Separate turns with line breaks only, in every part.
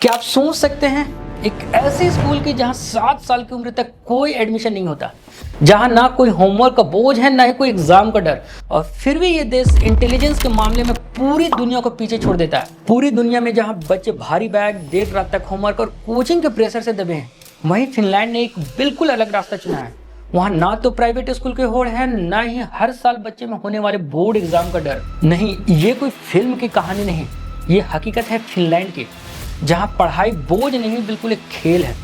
क्या आप सोच सकते हैं एक ऐसे स्कूल की जहां 7 साल की उम्र तक कोई एडमिशन नहीं होता, जहां ना कोई होमवर्क का बोझ है ना ही कोई एग्जाम का डर, और फिर भी ये देश इंटेलिजेंस के मामले में पूरी दुनिया को पीछे छोड़ देता है। पूरी दुनिया में जहां बच्चे भारी बैग, देर रात तक होमवर्क और कोचिंग के प्रेशर से दबे हैं, वहीं फिनलैंड ने एक बिल्कुल अलग रास्ता चुना है। वहां ना तो प्राइवेट स्कूल के होड़ है, ना ही हर साल बच्चे में होने वाले बोर्ड एग्जाम का डर। नहीं, ये कोई फिल्म की कहानी नहीं, ये हकीकत है फिनलैंड की, जहां पढ़ाई बोझ नहीं बिल्कुल एक खेल है।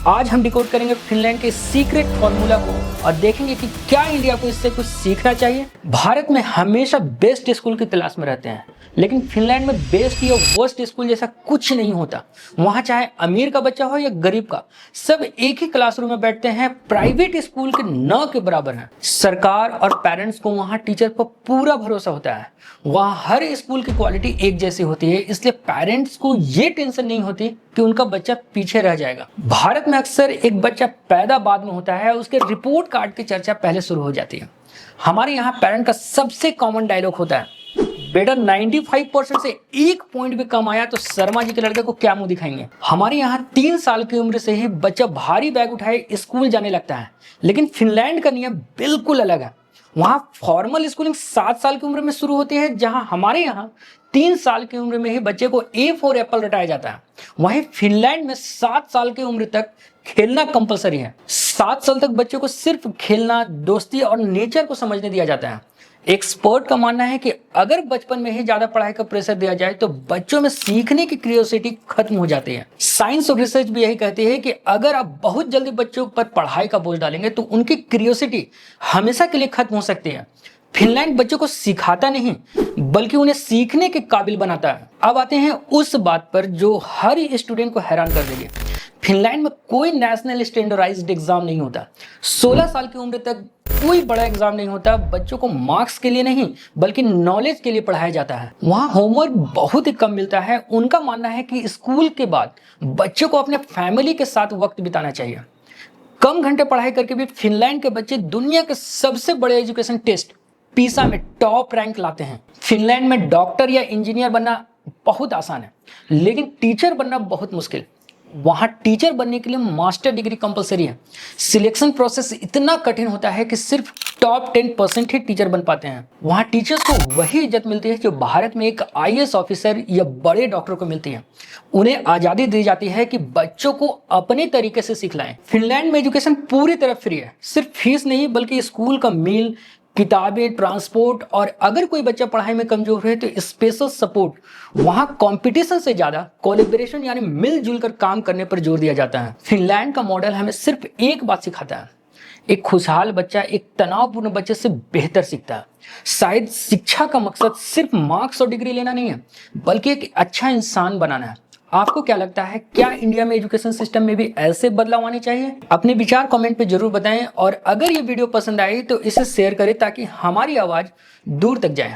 आज हम डिकोड करेंगे फिनलैंड के सीक्रेट फॉर्मूला को और देखेंगे कि क्या इंडिया को इससे कुछ सीखना चाहिए। भारत में हमेशा बेस्ट स्कूल की तलाश में रहते हैं, लेकिन फिनलैंड में बेस्ट या वर्स्ट स्कूल जैसा कुछ नहीं होता। वहां चाहे अमीर का बच्चा हो या गरीब का, सब एक ही क्लासरूम में बैठते हैं। प्राइवेट स्कूल के न के बराबर हैं। सरकार और पेरेंट्स को वहां टीचर पर पूरा भरोसा होता है। वहां हर स्कूल की क्वालिटी एक जैसी होती है, इसलिए पेरेंट्स को ये टेंशन नहीं होती कि उनका बच्चा पीछे रह जाएगा। भारत में अक्सर एक बच्चा पैदा बाद में होता है, उसके रिपोर्ट कार्ड की चर्चा पहले शुरू हो जाती है। हमारे यहाँ पेरेंट का सबसे कॉमन डायलॉग होता है, बेटा 95% से 1 पॉइंट भी कम आया तो शर्मा जी के लड़के को क्या मुंह दिखाएंगे। हमारे यहाँ 3 साल की उम्र से ही बच्चा भारी बैग उठाए स्कूल जाने लगता है, लेकिन फिनलैंड का नियम बिल्कुल अलग है। वहां फॉर्मल स्कूलिंग 7 साल की उम्र में शुरू होती है, जहां हमारे यहाँ 3 साल की उम्र में ही बच्चे को ए फॉर एप्पल रटाया जाता है। वहीं फिनलैंड में 7 साल की उम्र तक खेलना कंपलसरी है। 7 साल तक बच्चे को सिर्फ खेलना, दोस्ती और नेचर को समझने दिया जाता है। एक्सपर्ट का मानना है कि अगर बचपन में ही ज्यादा पढ़ाई का प्रेशर दिया जाए तो बच्चों में सीखने की क्यूरियोसिटी खत्म हो जाती है। साइंस और रिसर्च भी यही कहती है कि अगर आप बहुत जल्दी बच्चों पर पढ़ाई का बोझ डालेंगे तो उनकी क्यूरियोसिटी हमेशा के लिए खत्म हो सकती है। फिनलैंड बच्चों को सिखाता नहीं बल्कि उन्हें सीखने के काबिल बनाता है। अब आते हैं उस बात पर जो हर स्टूडेंट को हैरान कर देगी। फिनलैंड में कोई नेशनल स्टैंडर्डाइज्ड एग्जाम नहीं होता। 16 साल की उम्र तक कोई बड़ा एग्जाम नहीं होता। बच्चों को मार्क्स के लिए नहीं बल्कि नॉलेज के लिए पढ़ाया जाता है। वहाँ होमवर्क बहुत ही कम मिलता है। उनका मानना है कि स्कूल के बाद बच्चों को अपने फैमिली के साथ वक्त बिताना चाहिए। कम घंटे पढ़ाई करके भी फिनलैंड के बच्चे दुनिया के सबसे बड़े एजुकेशन टेस्ट पीसा में टॉप रैंक लाते हैं। फिनलैंड में डॉक्टर या इंजीनियर बनना बहुत आसान है, लेकिन टीचर बनना बहुत मुश्किल। वहां टीचर बनने के लिए मास्टर डिग्री कंपलसरी है। सिलेक्शन प्रोसेस इतना कठिन होता है कि सिर्फ टॉप 10% ही टीचर बन पाते हैं। वहां टीचर्स को वही इज्जत मिलती है जो भारत में एक आईएएस ऑफिसर या बड़े डॉक्टर को मिलती है। उन्हें आजादी दी जाती है कि बच्चों को अपने तरीके से सिखलाएं। फिनलैंड में एजुकेशन पूरी तरह फ्री है। सिर्फ फीस नहीं बल्कि स्कूल का मील, किताबें, ट्रांसपोर्ट, और अगर कोई बच्चा पढ़ाई में कमजोर है तो स्पेशल सपोर्ट। वहां कंपटीशन से ज्यादा कोलैबोरेशन यानी मिलजुल कर काम करने पर जोर दिया जाता है। फिनलैंड का मॉडल हमें सिर्फ एक बात सिखाता है, एक खुशहाल बच्चा एक तनावपूर्ण बच्चे से बेहतर सीखता है। शायद शिक्षा का मकसद सिर्फ मार्क्स और डिग्री लेना नहीं है बल्कि एक अच्छा इंसान बनाना है। आपको क्या लगता है, क्या इंडिया में एजुकेशन सिस्टम में भी ऐसे बदलाव आने चाहिए? अपने विचार कमेंट पे जरूर बताएं, और अगर ये वीडियो पसंद आई तो इसे शेयर करें ताकि हमारी आवाज दूर तक जाए।